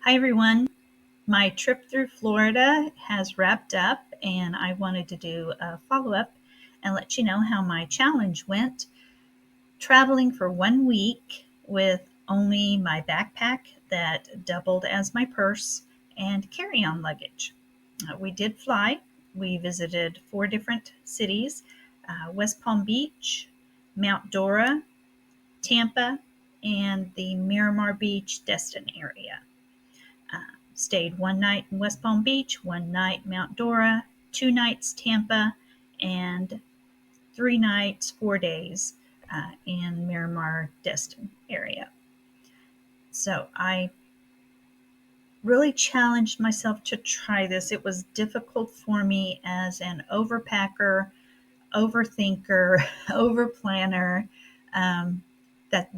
Hi, everyone. My trip through Florida has wrapped up, and I wanted to do a follow up and let you know how my challenge went. Traveling for 1 week with only my backpack that doubled as my purse and carry on luggage. We did fly. We visited 4 different cities: West Palm Beach, Mount Dora, Tampa, and the Miramar Beach Destin area. Stayed 1 night in West Palm Beach, 1 night Mount Dora, 2 nights Tampa, and 3 nights, 4 days in Miramar Destin area. So I really challenged myself to try this. It was difficult for me as an overpacker, overthinker, overplanner. Um,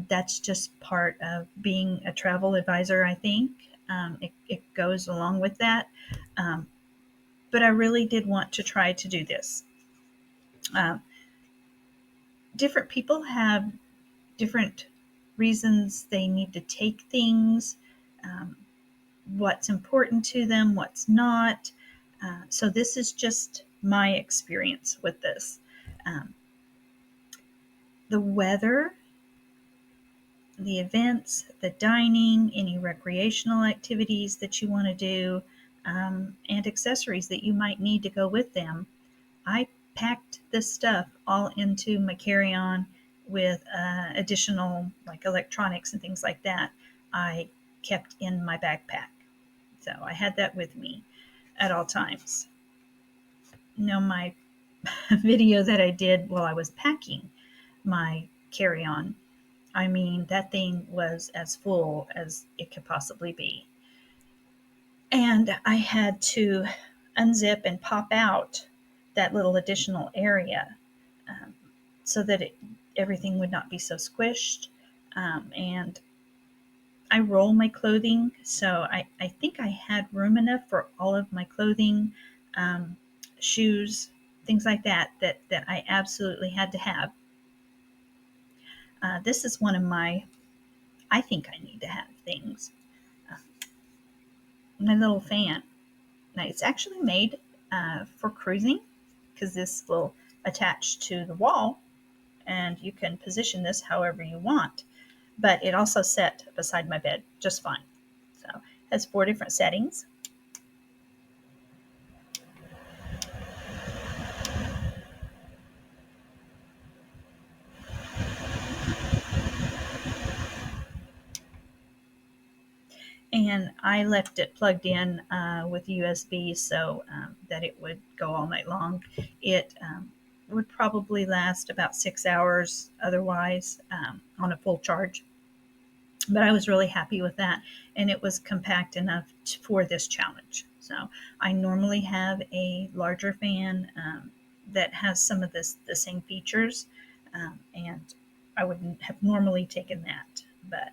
that's just part of being a travel advisor, I think. It goes along with that. Um, but I really did want to try to do this. Uh, Different people have different reasons they need to take things, um, what's important to them, what's not. So, this is just my experience with this. Um, the weather, the events, the dining, any recreational activities that you want to do, and accessories that you might need to go with them. I packed this stuff all into my carry on with additional like electronics and things like that. I kept in my backpack. So I had that with me at all times. My video that I did while I was packing my carry on, I mean, that thing was as full as it could possibly be. And I had to unzip and pop out that little additional area, um, so that everything would not be so squished. And I roll my clothing, so I think I had room enough for all of my clothing, um, shoes, things like that I absolutely had to have. This is one of my, I think I need to have things. Uh, my little fan. Now, it's actually made for cruising because this will attach to the wall and you can position this however you want. But it also set beside my bed just fine. So it has 4 different settings. And I left it plugged in with USB so that it would go all night long. It would probably last about 6 hours otherwise on a full charge. But I was really happy with that, and it was compact enough for this challenge. So I normally have a larger fan that has some of the same features, and I wouldn't have normally taken that, but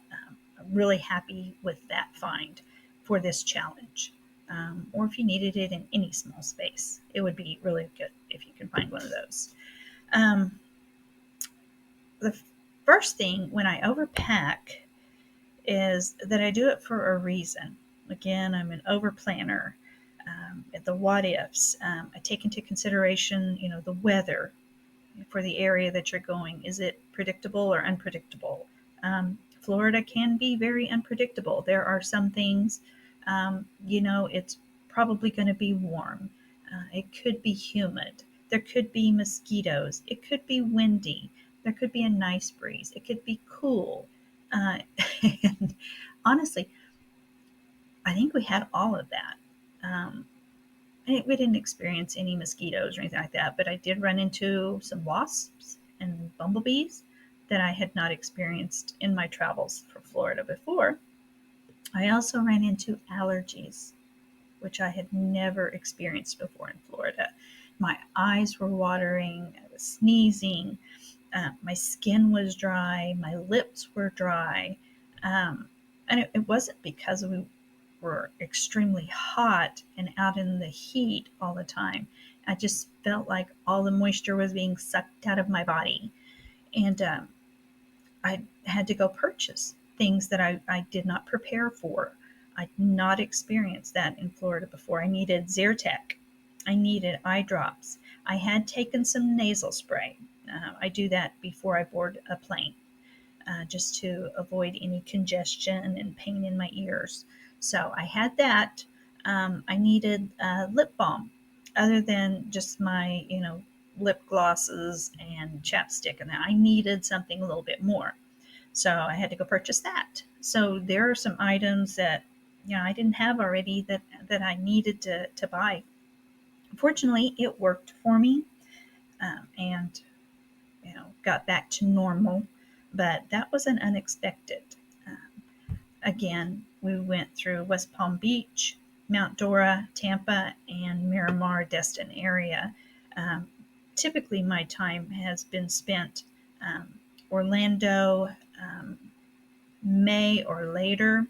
I'm really happy with that find for this challenge. Or if you needed it in any small space, it would be really good if you can find one of those. Um, the first thing when I overpack is that I do it for a reason. Again, I'm an over planner. At the what ifs, I take into consideration, the weather for the area that you're going. Is it predictable or unpredictable? Florida can be very unpredictable. There are some things, it's probably going to be warm. It could be humid. There could be mosquitoes. It could be windy. There could be a nice breeze. It could be cool. Uh, and honestly, I think we had all of that. Um, we didn't experience any mosquitoes or anything like that, but I did run into some wasps and bumblebees that I had not experienced in my travels for Florida before. I also ran into allergies, which I had never experienced before in Florida. My eyes were watering, I was sneezing, my skin was dry, my lips were dry. Um, and it wasn't because we were extremely hot and out in the heat all the time. I just felt like all the moisture was being sucked out of my body. And I had to go purchase things that I did not prepare for. I'd not experienced that in Florida before. I needed Zyrtec. I needed eye drops. I had taken some nasal spray. I do that before I board a plane, just to avoid any congestion and pain in my ears. So I had that. I needed lip balm, other than just my, lip glosses and chapstick, and that I needed something a little bit more. So I had to go purchase that. So there are some items that I didn't have already that I needed to buy. Fortunately, it worked for me, and got back to normal. But that was an unexpected. Again, we went through West Palm Beach, Mount Dora, Tampa, and Miramar Destin area. Um, Typically, my time has been spent Orlando, May or later.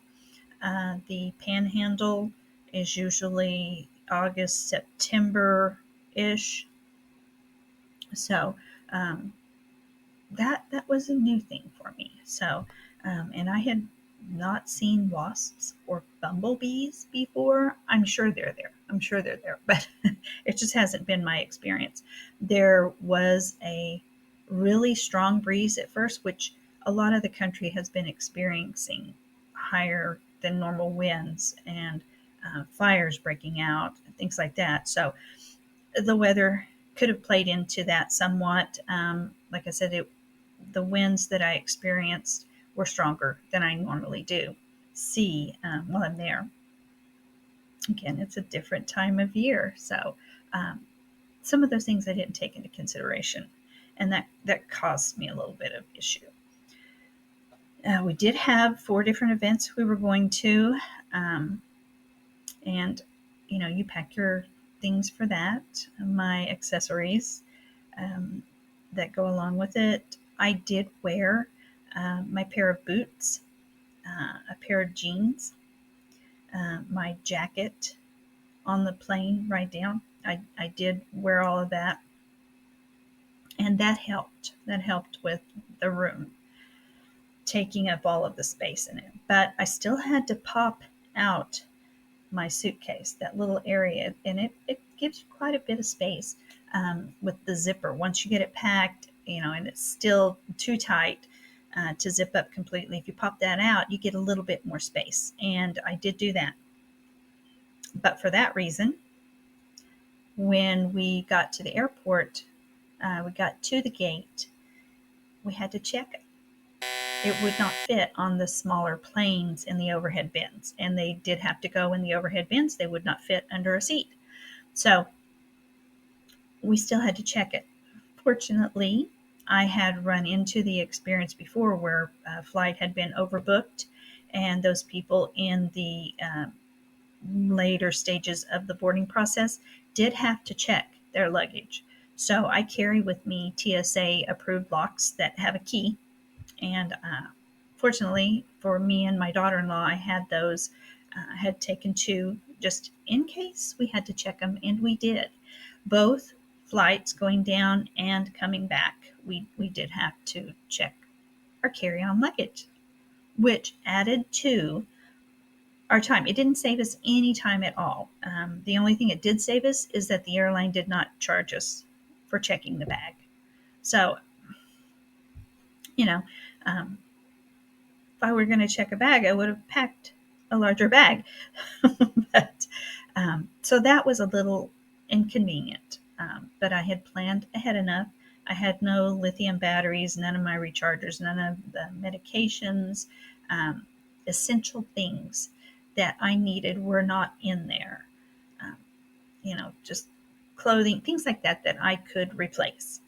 The Panhandle is usually August, September ish. So um, that was a new thing for me. So, and I had not seen wasps or bumblebees before. I'm sure they're there. I'm sure they're there, but it just hasn't been my experience. There was a really strong breeze at first, which a lot of the country has been experiencing higher than normal winds and fires breaking out and things like that. So the weather could have played into that somewhat. Like I said, the winds that I experienced were stronger than I normally do see while I'm there. Again, it's a different time of year, so um, some of those things I didn't take into consideration, and that caused me a little bit of issue. We did have 4 different events we were going to, um, and you pack your things for that. My accessories um, that go along with it. I did wear my pair of boots, a pair of jeans, my jacket on the plane right down. I did wear all of that, and that helped. That helped with the room taking up all of the space in it. But I still had to pop out my suitcase, that little area, and it gives you quite a bit of space with the zipper. Once you get it packed, and it's still too tight to zip up completely, if you pop that out, you get a little bit more space. And I did do that. But for that reason, when we got to the airport, we got to the gate, we had to check it. It would not fit on the smaller planes in the overhead bins, and they did have to go in the overhead bins. They would not fit under a seat. So we still had to check it. Fortunately, I had run into the experience before where a flight had been overbooked, and those people in the later stages of the boarding process did have to check their luggage. So I carry with me TSA approved locks that have a key, and fortunately for me and my daughter in law, I had those. I had taken 2 just in case we had to check them, and we did. Both flights going down and coming back, we did have to check our carry on luggage, which added to our time. It didn't save us any time at all. The only thing it did save us is that the airline did not charge us for checking the bag. So, you know, um, if I were going to check a bag, I would have packed a larger bag. But so that was a little inconvenient. But I had planned ahead enough. I had no lithium batteries, none of my rechargers, none of the medications, um, essential things that I needed were not in there. Um, just clothing, things like that that I could replace.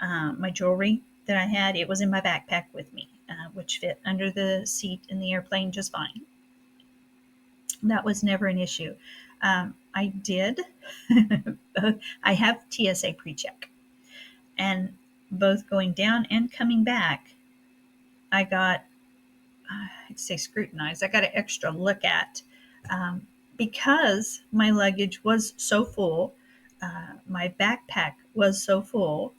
My jewelry that I had, it was in my backpack with me, which fit under the seat in the airplane just fine. That was never an issue. I did, I have TSA pre check, and both going down and coming back, I got, I'd say scrutinized, I got an extra look at because my luggage was so full, my backpack was so full.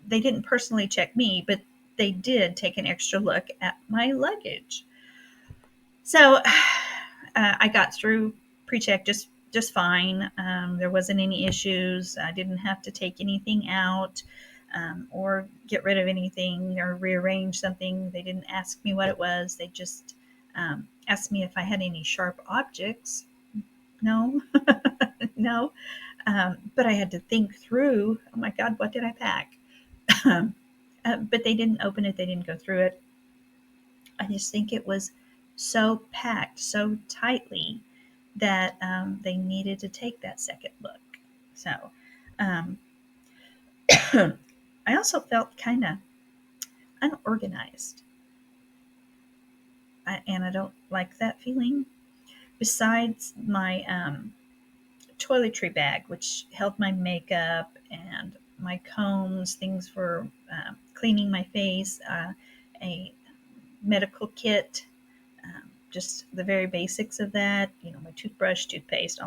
They didn't personally check me, but they did take an extra look at my luggage. So I got through pre-check just fine. There wasn't any issues. I didn't have to take anything out or get rid of anything or rearrange something. They didn't ask me what it was. They just asked me if I had any sharp objects. No, no. But I had to think through. Oh my God, what did I pack? But they didn't open it. They didn't go through it. I just think it was so packed so tightly that they needed to take that second look. So um, I also felt kind of unorganized, and I don't like that feeling. Besides my toiletry bag, which held my makeup and my combs, things for cleaning my face, a medical kit, just the very basics of that, my toothbrush, toothpaste,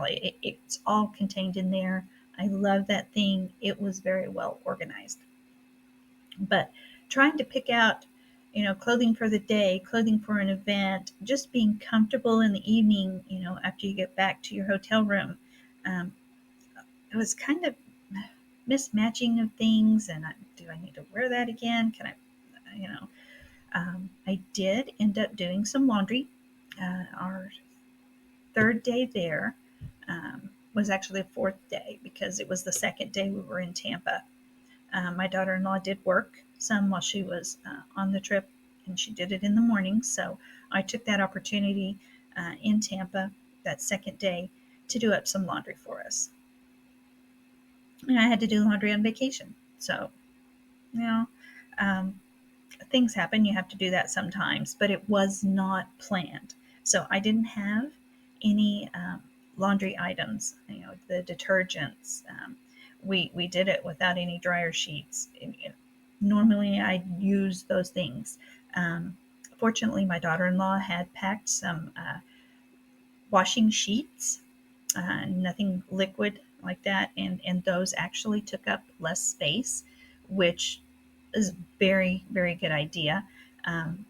it's all contained in there. I love that thing. It was very well organized. But trying to pick out, clothing for the day, clothing for an event, just being comfortable in the evening, after you get back to your hotel room, um, it was kind of mismatching of things. And do I need to wear that again? Can I, you know, I did end up doing some laundry. Our third day there was actually the fourth day because it was the second day we were in Tampa. My daughter in law did work some while she was on the trip, and she did it in the morning. So I took that opportunity in Tampa that second day to do up some laundry for us. And I had to do laundry on vacation. So, you know, um, things happen. You have to do that sometimes, but it was not planned. So I didn't have any laundry items. The detergents. We did it without any dryer sheets. Normally, I use those things. Um, Fortunately, my daughter-in-law had packed some washing sheets, nothing liquid like that, and those actually took up less space, which is very very good idea. Um,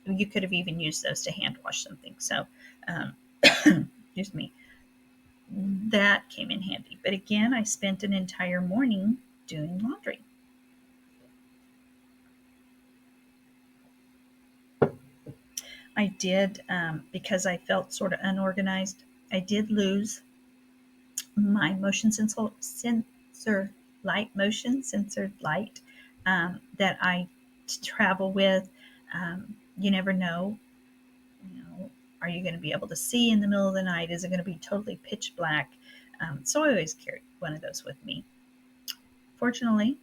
you could have even used those to hand wash something. So, um, excuse me, that came in handy. But again, I spent an entire morning doing laundry. I did, because I felt sort of unorganized. I did lose my motion censored light that I travel with. You never know. You know, are you going to be able to see in the middle of the night? Is it going to be totally pitch black? So I always carry one of those with me. Fortunately,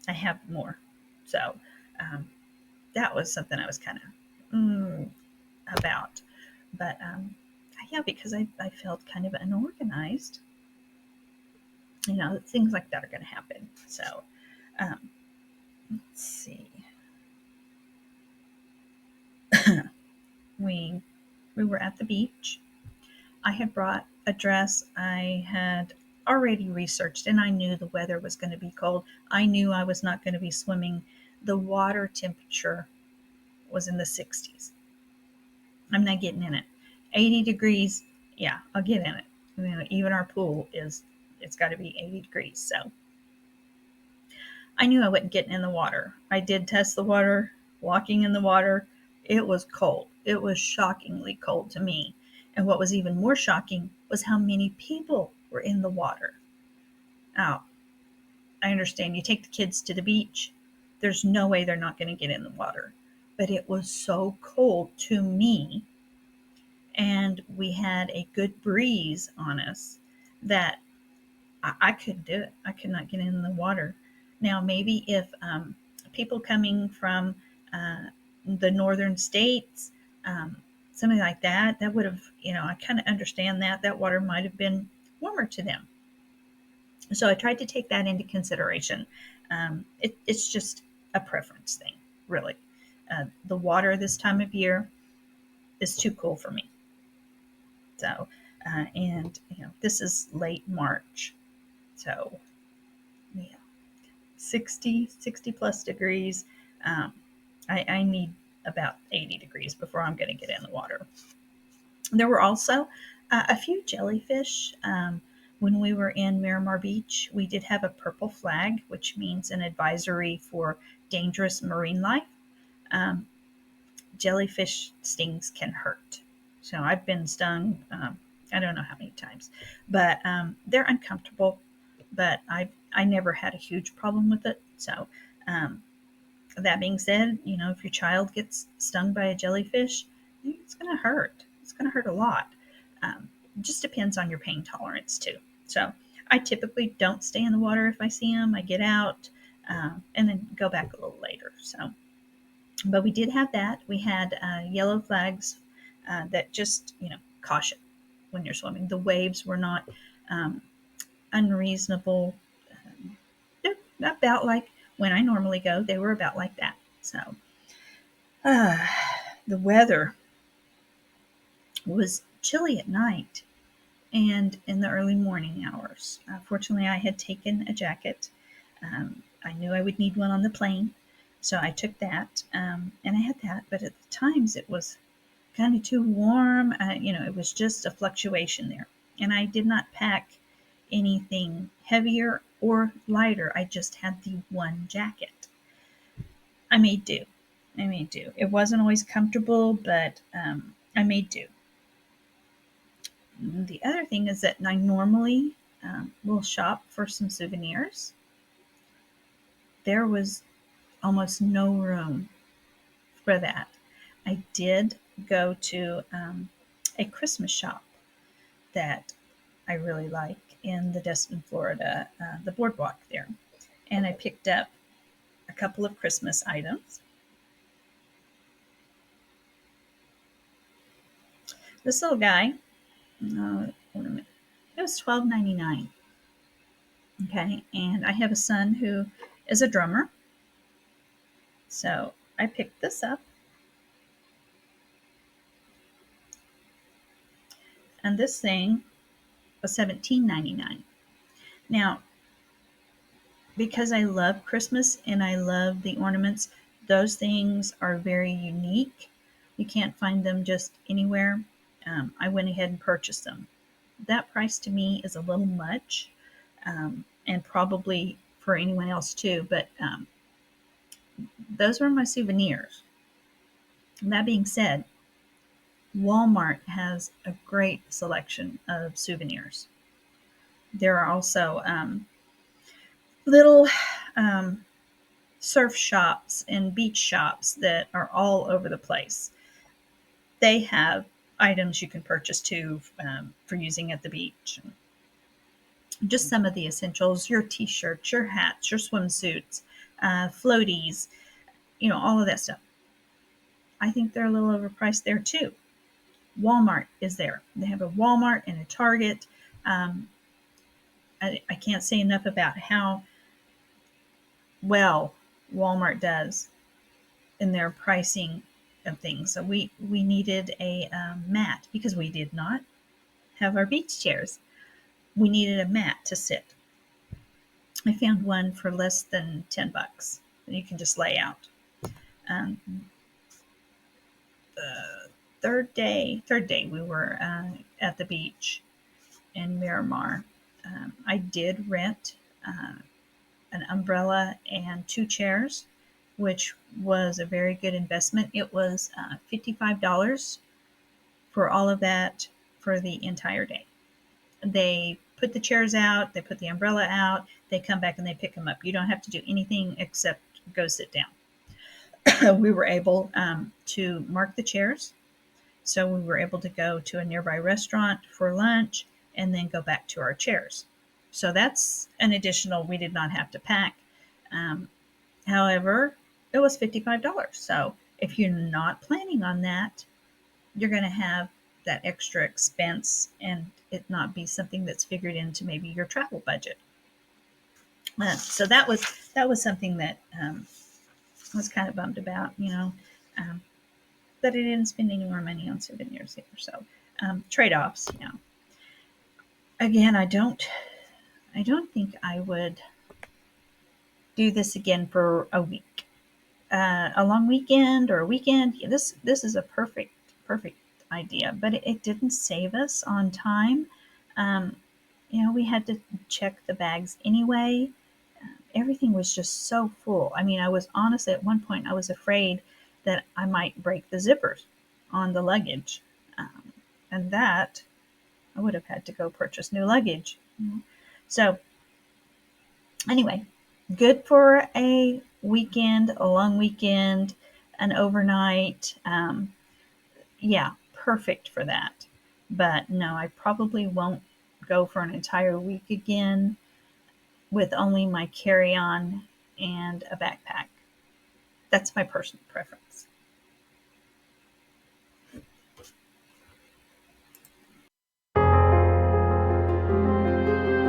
I have more. So um, that was something I was kind of about. But yeah, because I felt kind of unorganized, things like that are going to happen. So um, let's see. we we were at the beach. I had brought a dress I had already researched, and I knew the weather was going to be cold. I knew I was not going to be swimming. The water temperature was in the 60s. I'm not getting in it. 80 degrees, yeah, I'll get in it. Even our pool it's got to be 80 degrees. So I knew I wasn't getting in the water. I did test the water, walking in the water. It was cold. It was shockingly cold to me. And what was even more shocking was how many people were in the water. Now, I understand you take the kids to the beach, there's no way they're not going to get in the water. But it was so cold to me, and we had a good breeze on us that I couldn't do it. I could not get in the water. Now, maybe if people coming from uh, the northern states, um, something like that, that would have, I kind of understand that water might have been warmer to them. So I tried to take that into consideration. It's just a preference thing, really. The water this time of year is too cool for me. So, and this is late March, so yeah, 60 plus degrees. Um, I need about 80 degrees before I'm going to get in the water. There were also a few jellyfish. When we were in Miramar Beach, we did have a purple flag, which means an advisory for dangerous marine life. Um, Jellyfish stings can hurt. So I've been stung, I don't know how many times, but they're uncomfortable. But I never had a huge problem with it. So um, that being said, if your child gets stung by a jellyfish, it's going to hurt. It's going to hurt a lot. Um, just depends on your pain tolerance too. So I typically don't stay in the water if I see them. I get out and then go back a little later. So, but we did have that. We had yellow flags that just, caution when you're swimming. The waves were not um, unreasonable. They're about like when I normally go, they were about like that. So, uh, the weather was chilly at night and in the early morning hours. Fortunately, I had taken a jacket. I knew I would need one on the plane, so I took that, and I had that. But at the times, it was kind of too warm. It was just a fluctuation there, and I did not pack anything heavier or lighter. I just had the one jacket. I made do. I made do. It wasn't always comfortable, but I made do. The other thing is that I normally will shop for some souvenirs. There was almost no room for that. I did go to a Christmas shop that I really like in the Destin, Florida, the boardwalk there. And I picked up a couple of Christmas items. This little guy, wait a minute, it was $12.99. Okay, and I have a son who is a drummer, so I picked this up, and this thing was $17.99. Now, because I love Christmas and I love the ornaments, those things are very unique. You can't find them just anywhere. I went ahead and purchased them. That price to me is a little much, and probably for anyone else too, but those were my souvenirs. That being said, Walmart has a great selection of souvenirs. There are also little um, surf shops and beach shops that are all over the place. They have items you can purchase too for using at the beach. Just some of the essentials: your t-shirts, your hats, your swimsuits, floaties, all of that stuff. I think they're a little overpriced there too. Walmart is there. They have a Walmart and a Target. Um, I can't say enough about how well Walmart does in their pricing of things. So we needed a mat because we did not have our beach chairs. We needed a mat to sit. I found one for less than $10 that you can just lay out. Um, the third day we were at the beach in Miramar. I did rent an umbrella and two chairs, which was a very good investment. It was $55 for all of that for the entire day. They put the chairs out, they put the umbrella out, they come back and they pick them up. You don't have to do anything except go sit down. We were able to mark the chairs. So we were able to go to a nearby restaurant for lunch and then go back to our chairs. So that's an additional, we did not have to pack. Um, However, it was $55. So if you're not planning on that, you're going to have that extra expense and it not be something that's figured into maybe your travel budget. So that was something that I was kind of bummed about, um, that I didn't spend any more money on souvenirs here. So trade-offs, Again, I don't think I would do this again for a week, a long weekend or a weekend. This is a perfect idea, but it didn't save us on time. Um, we had to check the bags anyway. Everything was just so full. I mean, I was honestly at one point I was afraid that I might break the zippers on the luggage, um, and that I would have had to go purchase new luggage. So anyway, good for a weekend, a long weekend, an overnight. Yeah, perfect for that. But no, I probably won't go for an entire week again with only my carry on and a backpack. That's my personal preference.